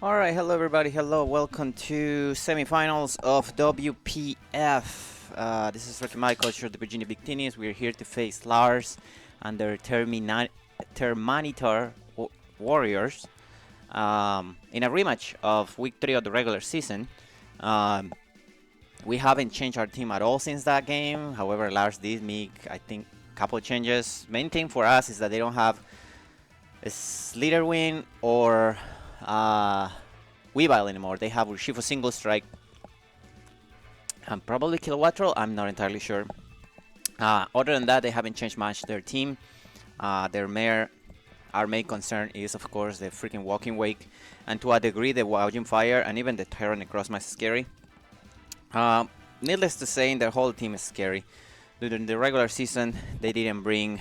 Alright, hello everybody, hello, welcome to semifinals of WPF. This is Ricky Mike, coach of the Virginia Victinis. We're here to face Lars and their Termanitar Warriors in a rematch of week 3 of the regular season. We haven't changed our team at all since that game. However, Lars did make, I think, a couple changes. Main thing for us is that they don't have a Slither Win or Weavile anymore. They have Urshifu Single Strike and probably Kilowattrel. I'm not entirely sure. Other than that, they haven't changed much their team. Our main concern is, of course, the freaking Walking Wake, and to a degree, the Woujing Fire, and even the Terra Necrozma is scary. Needless to say, their whole team is scary. During the regular season, they didn't bring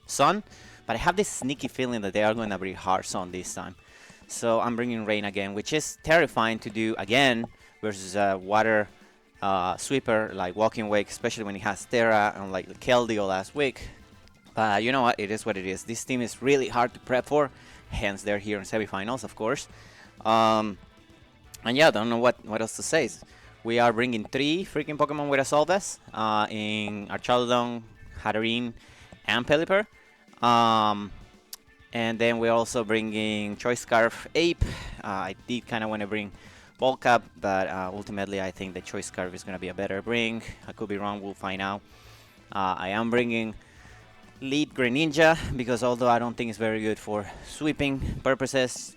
Sun, but I have this sneaky feeling that they are going to bring Hard Sun this time. So I'm bringing Rain again, which is terrifying to do again versus a water sweeper like Walking Wake, especially when it has Terra and like Keldeo last week. But you know what? It is what it is. This team is really hard to prep for, hence they're here in semifinals, of course. And yeah, I don't know what else to say. We are bringing 3 freaking Pokemon with Assaultus in Archaludon, Hatterene, and Pelipper. And then we're also bringing Choice Scarf Ape. I did kind of want to bring Volcap, but ultimately I think the Choice Scarf is going to be a better bring. I could be wrong, we'll find out. I am bringing Lead Greninja, because although I don't think it's very good for sweeping purposes,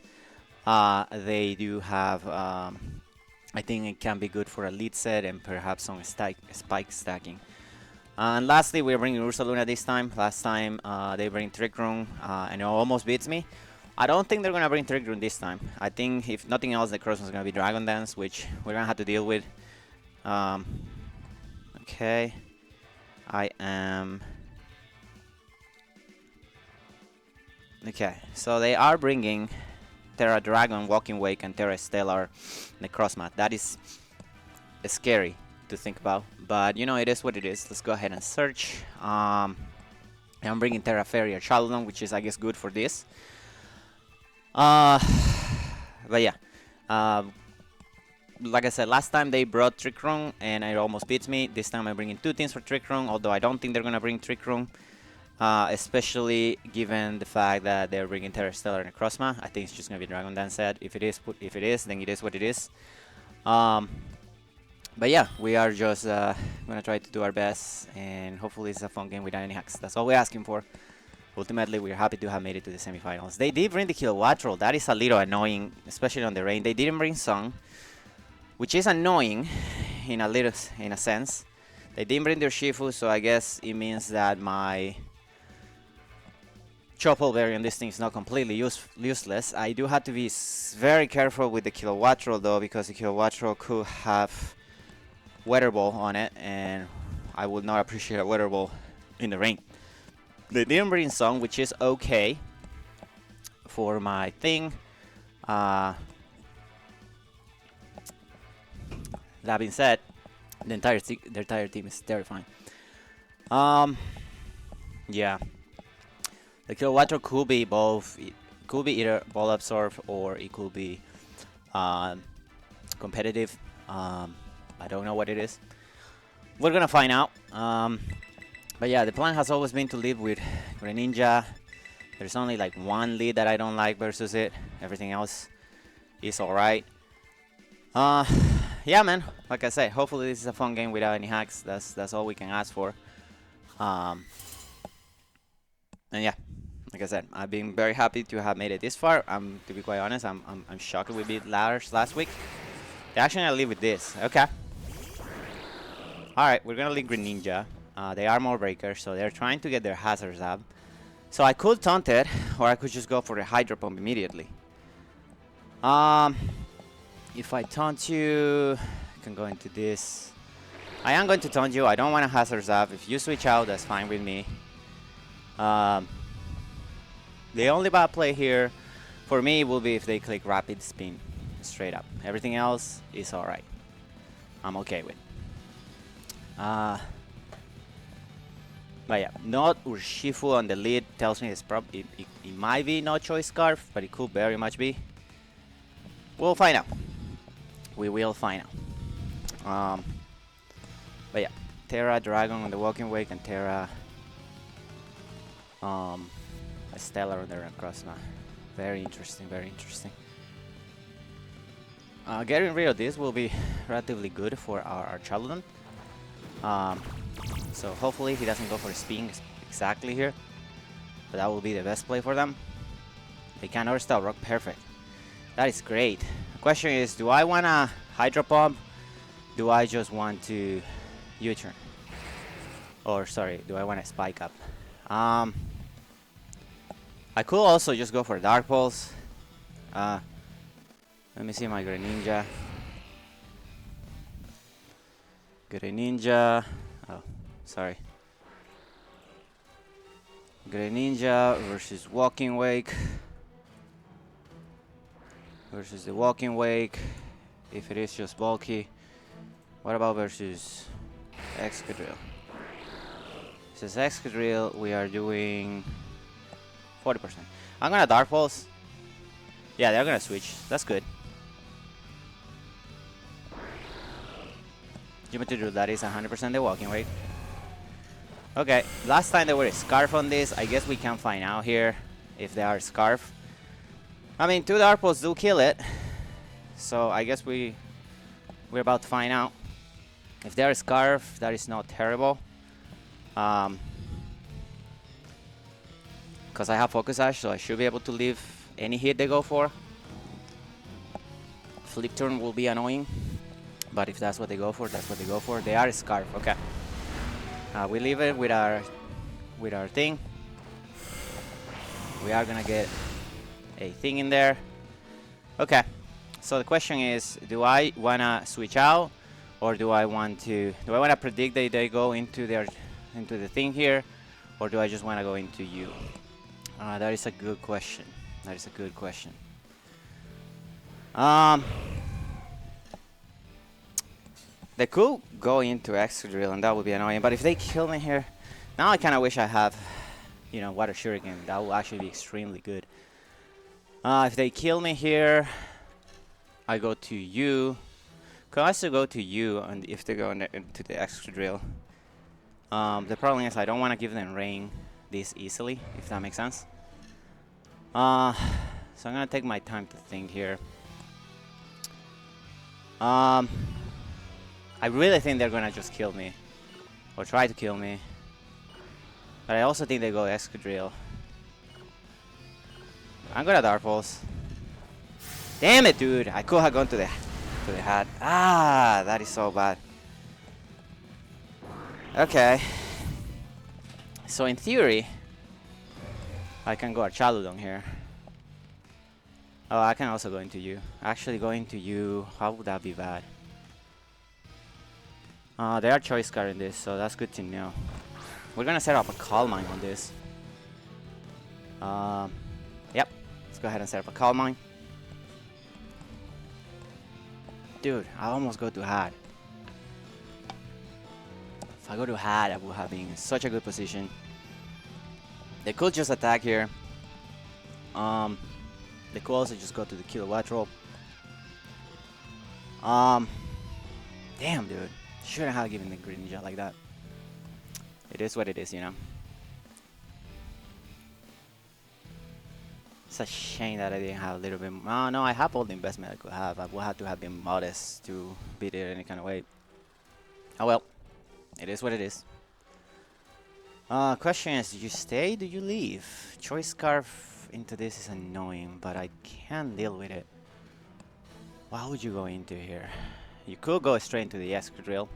they do have, I think it can be good for a lead set and perhaps some spike stacking. And lastly, we're bringing Ursaluna this time. Last time they bring Trick Room, and it almost beats me. I don't think they're going to bring Trick Room this time. I think if nothing else, the cross is going to be Dragon Dance, which we're going to have to deal with. Okay. I am... Okay, so they are bringing Terra Dragon, Walking Wake, and Terra Stellar Necrozma. That is scary to think about, but you know, it is what it is. Let's go ahead and search. I'm bringing Terra Fairy or Chaludon, which is, I guess, good for this. But yeah, like I said, last time they brought Trick Room and it almost beats me. This time I'm bringing 2 teams for Trick Room, although I don't think they're gonna bring Trick Room, especially given the fact that they're bringing Terra Stellar and Necrozma. I think it's just gonna be Dragon Dance set. If it is, then it is what it is. But yeah, we are just gonna try to do our best, and hopefully it's a fun game without any hacks. That's all we're asking for. Ultimately, we're happy to have made it to the semifinals. They did bring the Kilowattrel. That is a little annoying, especially on the rain. They didn't bring Song, which is annoying in a sense. They didn't bring their Shifu, so I guess it means that my Chople Berry on this thing is not completely useless. I do have to be very careful with the Kilowattrel though, because the Kilowattrel could have Weather Ball on it, and I would not appreciate a Weather Ball in the rain. They didn't bring Song, which is okay for my thing. That being said, the entire team is terrifying. Yeah, the Kilowattrel could be both. It could be either Ball Absorb or it could be competitive. I don't know what it is. We're gonna find out. But yeah, the plan has always been to lead with Greninja. There's only like one lead that I don't like versus it. Everything else is alright. Yeah, man. Like I said, hopefully this is a fun game without any hacks. That's all we can ask for. And yeah, like I said, I've been very happy to have made it this far. To be quite honest, I'm shocked we beat Lars last week. Actually, I'll leave with this. Okay. Alright, we're gonna leave Greninja. They are more breakers, so they're trying to get their hazards up. So I could taunt it, or I could just go for the Hydro Pump immediately. If I taunt you, I can go into this. I am going to taunt you. I don't want to hazards up. If you switch out, that's fine with me. The only bad play here for me will be if they click Rapid Spin straight up. Everything else is alright. I'm okay with. But yeah, not Urshifu on the lead tells me it might be no Choice Scarf, but it could very much be. We'll find out. We will find out. But yeah, Terra Dragon on the Walking Wake and Terra a Stellar on the Rayquaza. Very interesting, very interesting. Getting rid of this will be relatively good for our Charlatan. So hopefully he doesn't go for spin exactly here. But that will be the best play for them. They can overstyle Rock, perfect. That is great. The question is, do I want to Hydro Pump? Do I just want to U-turn? Or sorry, do I want to Spike Up? I could also just go for Dark Pulse. Let me see my Greninja. Greninja. Oh, sorry. Greninja versus Walking Wake. Versus the Walking Wake. If it is just bulky. What about versus Excadrill? Since Excadrill, we are doing 40%. I'm gonna Dark Pulse. Yeah, they're gonna switch. That's good. Geometry that is 100% the Walking Wake. Okay, last time there were a Scarf on this. I guess we can find out here if they are Scarf. I mean, 2 Dark Pulse do kill it. So I guess we're about to find out. If they are Scarf, that is not terrible. Because I have Focus Sash, so I should be able to leave any hit they go for. Flip turn will be annoying, but if that's what they go for, that's what they go for. They are Scarf, okay. We leave it with our thing. We are gonna get a thing in there. Okay, so the question is, do I wanna switch out, or do I wanna predict that they go into the thing here, or do I just wanna go into you? That is a good question. That is a good question. They could go into Excadrill and that would be annoying, but if they kill me here, now I kind of wish I have, you know, Water Shuriken. That will actually be extremely good. If they kill me here, I go to you. Could also go to you, and if they go into the Excadrill. The problem is I don't want to give them rain this easily, if that makes sense. So I'm gonna take my time to think here. I really think they're gonna just kill me, or try to kill me. But I also think they go Excadrill. I'm gonna Dark Pulse. Damn it, dude! I could have gone to the hat. Ah, that is so bad. Okay. So in theory, I can go Archaludon here. Oh, I can also go into you. Actually, going to you, how would that be bad? They are Choice Card in this, so that's good to know. We're gonna set up a Calm Mind on this. Yep. Let's go ahead and set up a Calm Mind. Dude, I almost go to hat. If I go to hat, I would have been in such a good position. They could just attack here. They could also just go to the Kilowatt Roll. Damn, dude. Shouldn't have given the Greninja like that. It is what it is, you know. It's a shame that I didn't have a little bit. No, I have all the investment I could have. I would have to have been modest to beat it any kind of way. Oh well. It is what it is. Question is, do you stay? Do you leave? Choice Scarf into this is annoying, but I can deal with it. Why would you go into here? You could go straight into the Excadrill.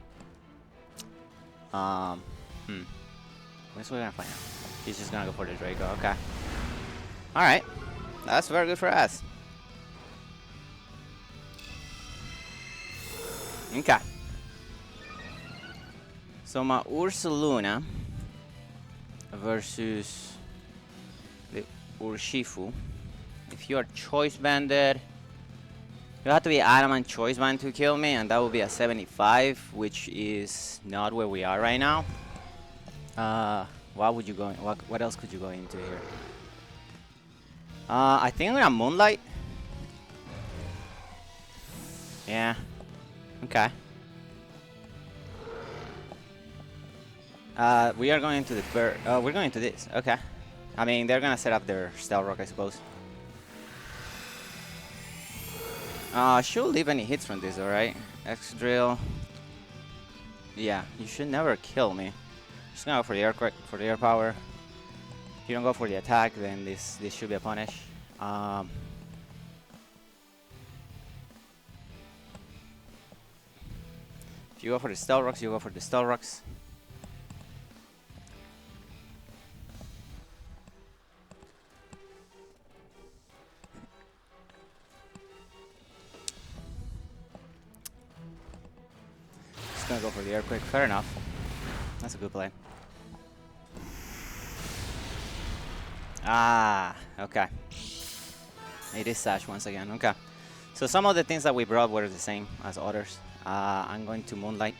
What's we're gonna find out? He's just gonna go for the Draco. Okay. All right. That's very good for us. Okay. So my Ursaluna versus the Urshifu. If you are Choice Banded, you have to be Adamant Choice Band to kill me, and that would be a 75, which is not where we are right now. What would you go? What else could you go into here? I think I'm gonna Moonlight. Yeah. Okay. We are going to the bird. We're going to this. Okay. I mean, they're gonna set up their stealth rock, I suppose. Should leave any hits from this, alright? X drill. Yeah, you should never kill me. Just gonna go for the earthquake, for the air power. If you don't go for the attack, then this should be a punish. If you go for the stealth rocks, you go for the stealth rocks. Just gonna go for the earthquake. Fair enough. That's a good play. Ah, okay. It is Sash once again. Okay. So some of the things that we brought were the same as others. I'm going to Moonlight.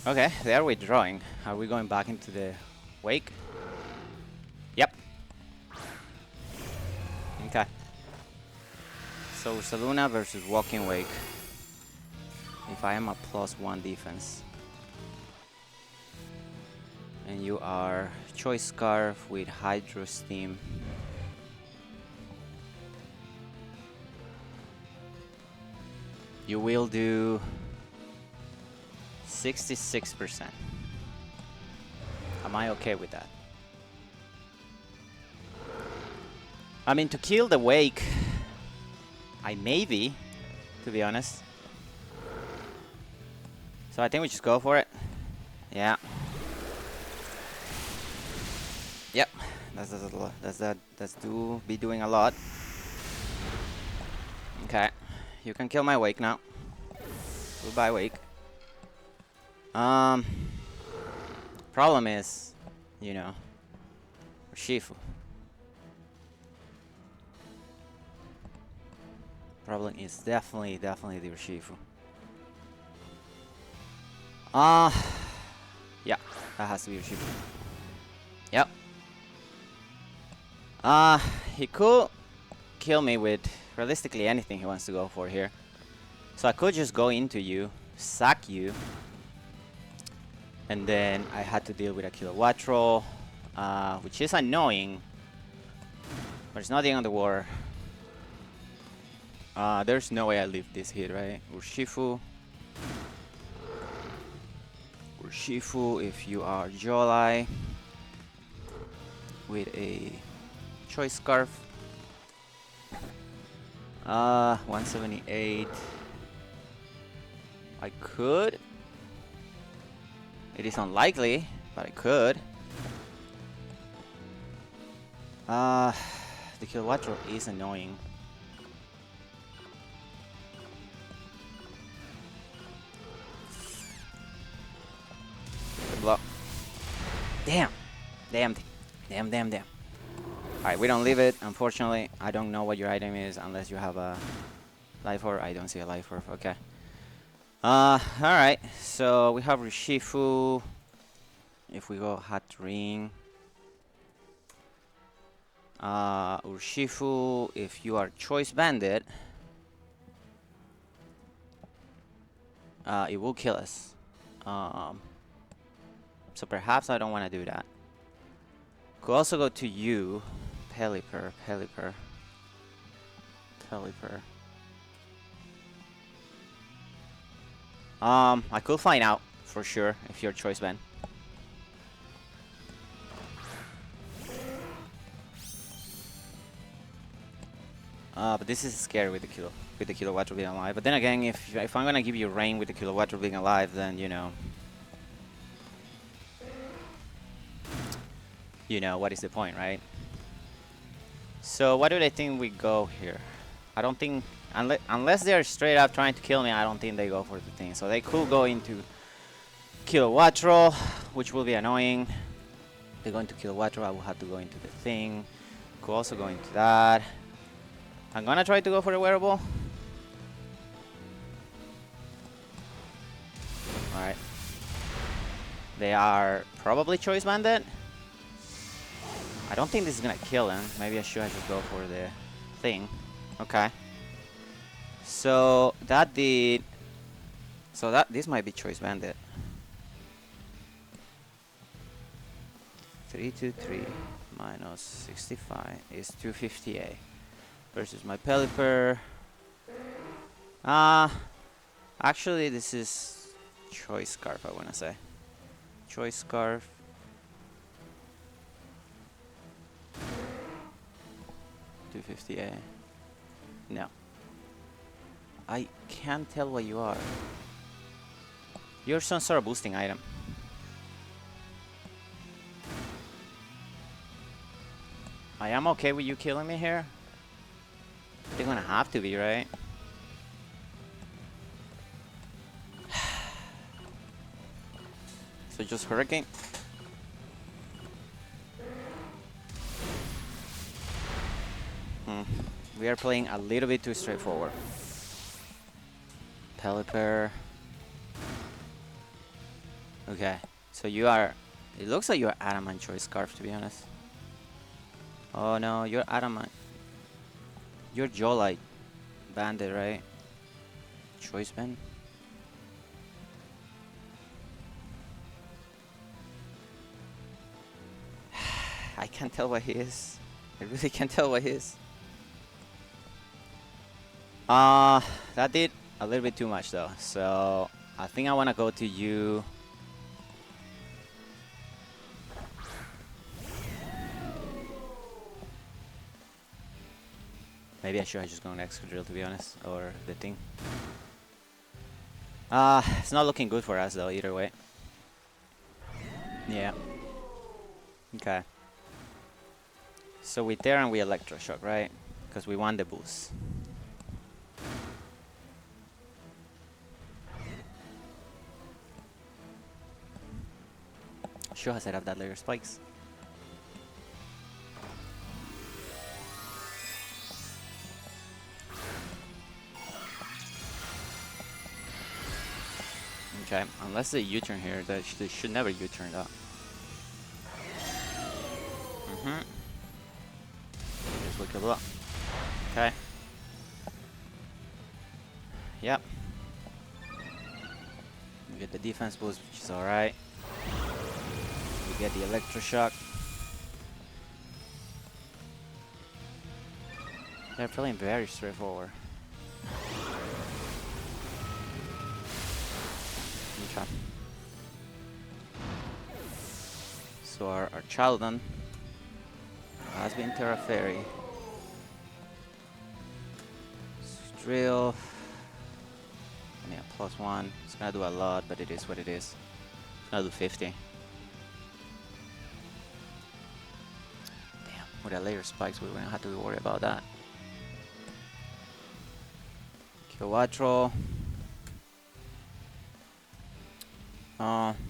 Okay, they are withdrawing. Are we going back into the wake? Yep. Okay. So Saluna versus Walking Wake. If I am a +1 defense. And you are Choice Scarf with Hydro Steam. You will do 66%. Am I okay with that? I mean, to kill the Wake, I may be, to be honest. So I think we just go for it. Yeah. Yep. That's be doing a lot. Okay. You can kill my Wake now. Goodbye, Wake. Problem is, you know, Shifu. Problem is definitely the Urshifu. Yeah, that has to be Urshifu. Yep. He could kill me with realistically anything he wants to go for here. So I could just go into you, sack you, and then I had to deal with a Kilowattrol, which is annoying, but it's not the end of the war. There's no way I leave this hit, right? Urshifu. Urshifu, if you are Jolai with a Choice Scarf. 178. I could. It is unlikely, but I could. The Kilowattrol is annoying. Block. Damn. Damn. Alright, we don't leave it, unfortunately. I don't know what your item is unless you have a Life Orb. I don't see a Life Orb. Okay. Alright. So we have Urshifu. If we go Hat Ring. Urshifu, if you are Choice Bandit, it will kill us. So perhaps I don't want to do that. Could also go to you. Pelipper. I could find out for sure if you're Choice Band. But this is scary with the Kilowattrol being alive. But then again, if I'm gonna give you rain with the Kilowattrol being alive, then you know what is the point, right? So what do they think we go here? I don't think unless they're straight up trying to kill me, I don't think they go for the thing. So they could go into Kilowattrol, which will be annoying. They're going to Kilowattrol, I will have to go into the thing. Could also go into that. I'm gonna try to go for the wearable. They are probably Choice Bandit. I don't think this is gonna kill him. Maybe I should just go for the thing. Okay. So that did. So that this might be Choice Bandit. 323 minus 65 is 258 versus my Pelipper. Actually, this is Choice Scarf. I wanna say Choice Scarf. 258. No. I can't tell what you are. You're some sort of boosting item. I am okay with you killing me here. They're gonna have to be, right? So just Hurricane. We are playing a little bit too straightforward. Pelipper. Okay, so you are. It looks like you're Adamant Choice Scarf, to be honest. Oh no, you're Adamant. You're Jolite Bandit, right? Choice Band. I can't tell what he is. I really can't tell what he is. That did a little bit too much though. So I think I want to go to you. Maybe I should just go on Excadrill, to be honest, or the thing. It's not looking good for us though, either way. Yeah. Okay. So we Terra and we Electroshock, right? Because we want the boost. Sure, I set up that layer spikes. Okay, unless they U-turn here, they should never U-turn that. Just look at that. Okay. Yep. We get the defense boost, which is alright. We get the Electroshock. They're playing very straightforward. Okay. So our Chaldon has been Terra Fairy. Drill. Yeah, +1. It's gonna do a lot, but it is what it is. It's gonna do 50. Damn, with a layer spikes, we're gonna have to worry about that. Quattro. +1.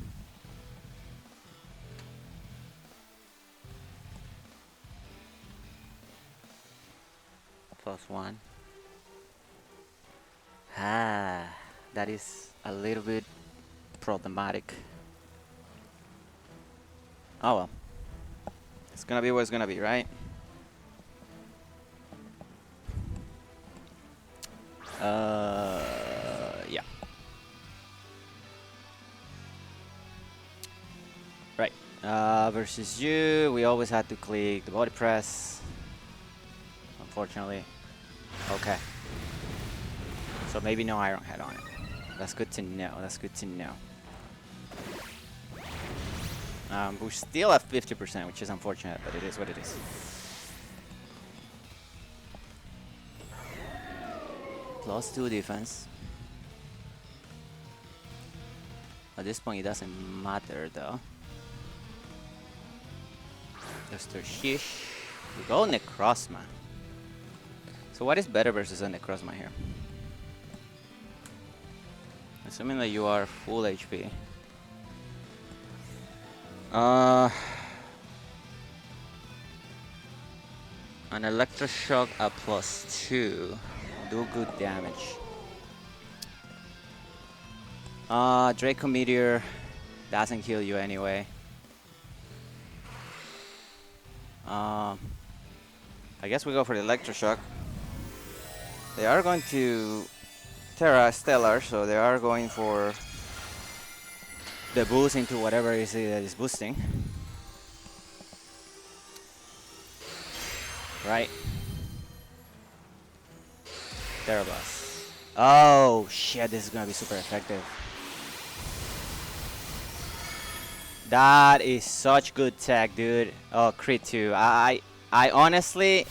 That is a little bit problematic. Oh well. It's gonna be what it's gonna be, right? Yeah. Right. Versus you, we always had to click the body press. Unfortunately. Okay. So maybe no Iron Head on it. That's good to know. That's good to know. We're still at 50%, which is unfortunate, but it is what it is. +2 defense. At this point, it doesn't matter though. Just a shish. We go Necrozma. So what is better versus a Necrozma here? Assuming that you are full HP. An Electroshock at +2. Do good damage. Draco Meteor. Doesn't kill you anyway. I guess we go for the electroshock. They are going to Terra Stellar, so they are going for the boost into whatever it is that is boosting. Right. Terra Blast. Oh shit, this is gonna be super effective. That is such good tech, dude. Oh, crit too. I honestly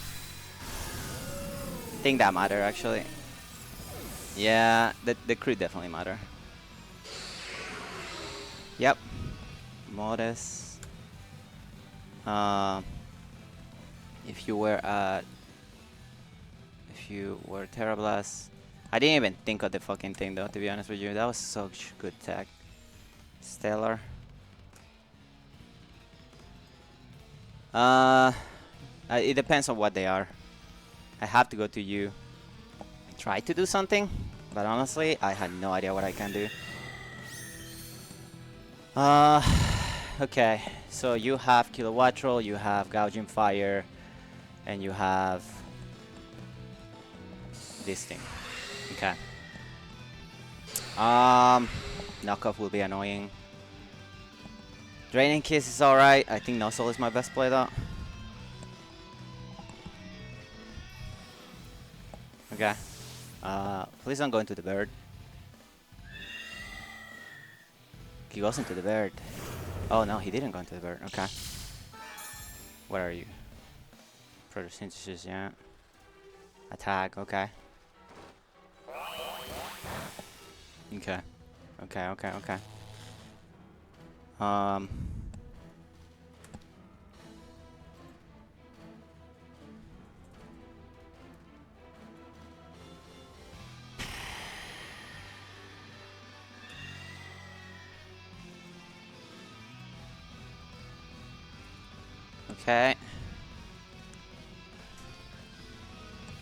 think that matter actually. Yeah, the crit definitely matter. Yep. Modest. If you were Terra Blast, I didn't even think of the fucking thing though. To be honest with you, that was such good tech. Stellar. It depends on what they are. I have to go to you. Try to do something, but honestly, I had no idea what I can do. Okay, so you have Kilowatt Roll, you have Gouging Fire, and you have this thing. Okay. Knockoff will be annoying. Draining Kiss is alright. I think Nuzzle is my best play though. Okay. Please don't go into the bird. He goes into the bird. Oh no, he didn't go into the bird. Okay. What are you? Photosynthesis, yeah. Attack, okay. Okay. Okay. Okay.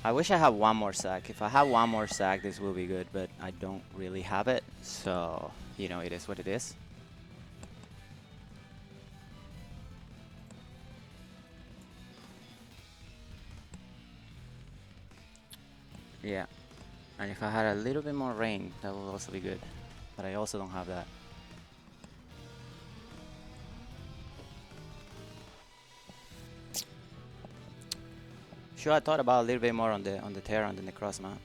I wish I had one more sack. If I had one more sack, this will be good, but I don't really have it. So, you know, it is what it is. Yeah. And if I had a little bit more rain, that would also be good. But I also don't have that. Sure, I thought about a little bit more on the Terra and the Necrozma.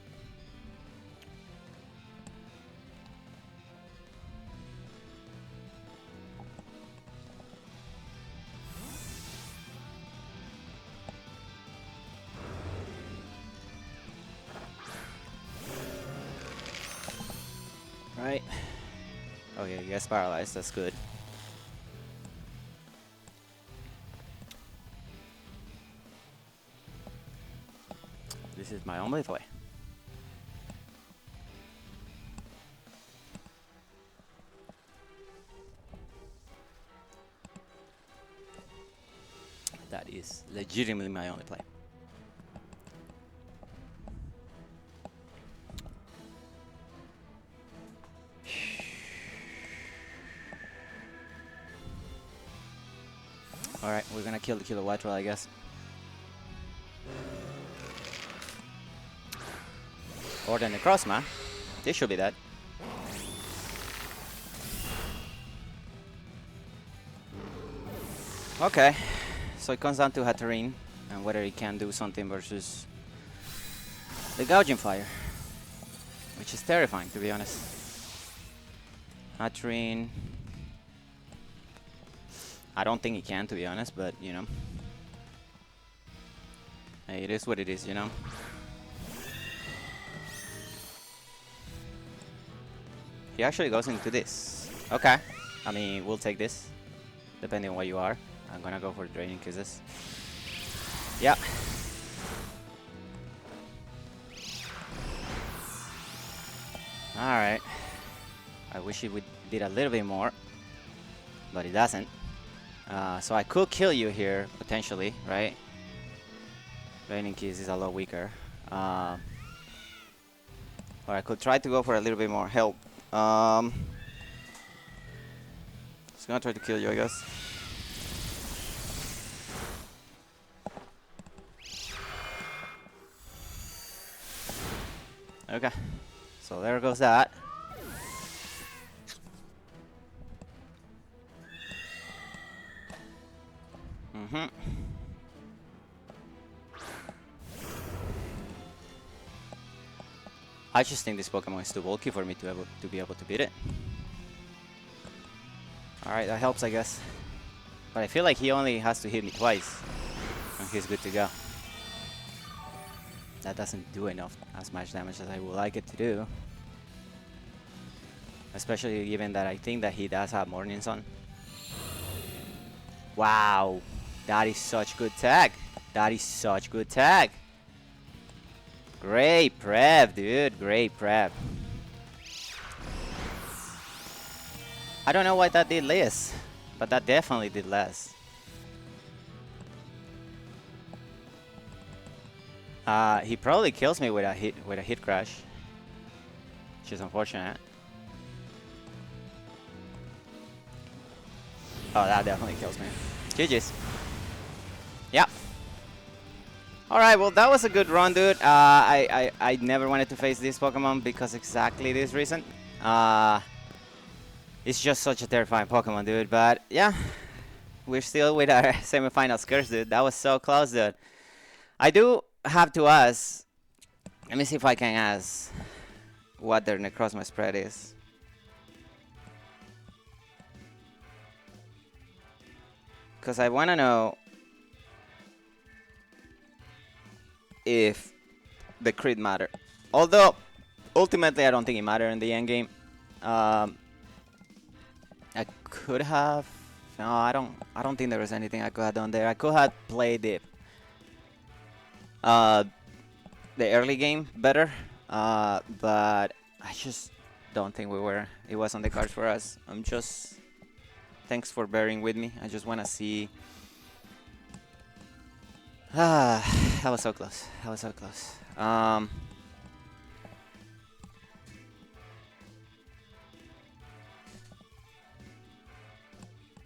Right. Oh yeah, you guys paralyzed. That's good. This is my only play. That is legitimately my only play. Alright, we're gonna kill the Kilowatt Roll, I guess. Or the Necrozma. This should be that. Okay, so it comes down to Hatterene and whether he can do something versus the Gouging Fire, which is terrifying to be honest. Hatterene, I don't think he can to be honest, but you know, hey, it is what it is, you know. He actually goes into this. Okay, I mean, we'll take this, depending on where you are. I'm gonna go for Draining Kisses. Yeah. Alright. I wish he would did a little bit more, but he doesn't. So I could kill you here, potentially, right? Draining Kiss is a lot weaker. Or I could try to go for a little bit more help. gonna try to kill you, I guess. Okay. So there goes that. I just think this Pokemon is too bulky for me to be able to beat it. Alright, that helps, I guess. But I feel like he only has to hit me twice, and he's good to go. That doesn't do enough as much damage as I would like it to do. Especially given that I think that he does have Morning Sun. Wow, that is such good tag. That is such good tag. Great prep, dude. Great prep. I don't know why that did less, but that definitely did less. He probably kills me with a hit crash, which is unfortunate. Oh, that definitely kills me. GG's. Yeah. Alright, well, that was a good run, dude. I never wanted to face this Pokemon because exactly this reason. It's just such a terrifying Pokemon, dude. But, yeah. We're still with our semifinals curse, dude. That was so close, dude. I do have to ask. Let me see if I can ask what their Necrozma spread is. Because I want to know if the crit matter. Although, ultimately, I don't think it mattered in the end game. I could have. No, I don't think there was anything I could have done there. I could have played the early game better, but I just don't think it was on the cards for us. Thanks for bearing with me. I just want to see. That was so close. That was so close.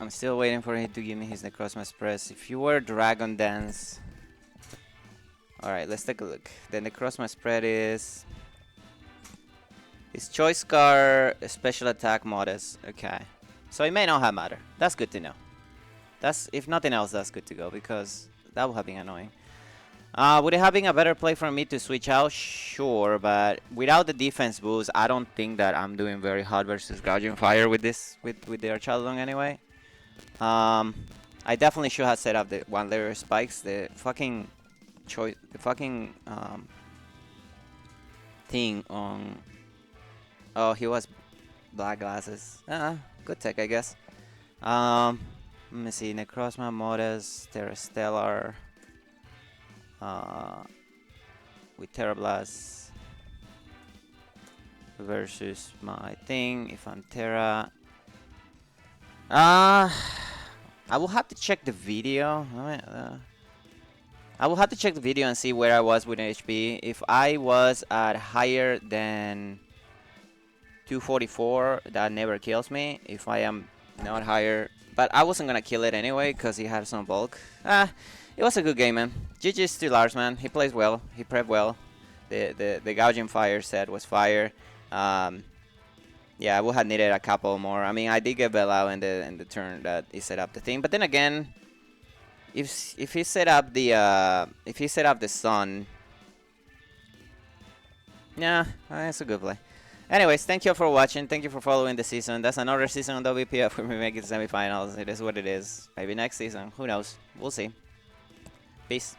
I'm still waiting for him to give me his Necrozma Express. If you were Dragon Dance. Alright, let's take a look. The Necrozma spread is. His Choice Scar, Special Attack Modest. Okay. So it may not have matter. That's good to know. If nothing else, that's good to go because that would have been annoying. Would it have been a better play for me to switch out? Sure, but without the defense boost, I don't think that I'm doing very hard versus Gouging Fire with this, with the Archaludon anyway. I definitely should have set up the one-layer spikes. The fucking thing on. Oh, he was black glasses. Good tech, I guess. Let me see. Necrozma, Modest, Terrastellar. With Terra Blast versus my thing. If I'm Terra, I will have to check the video. I will have to check the video and see where I was with HP. If I was at higher than 244, that never kills me. If I am not higher, but I wasn't gonna kill it anyway because he had some bulk. It was a good game, man. GG's to Lars, man. He plays well. He prepped well. The Gouging Fire set was fire. Yeah, I would have needed a couple more. I mean, I did get Bell out in the turn that he set up the thing. But then again, if he set up the Sun, yeah, it's a good play. Anyways, thank you for watching. Thank you for following the season. That's another season on WPF where we make it semifinals. It is what it is. Maybe next season. Who knows? We'll see. Peace.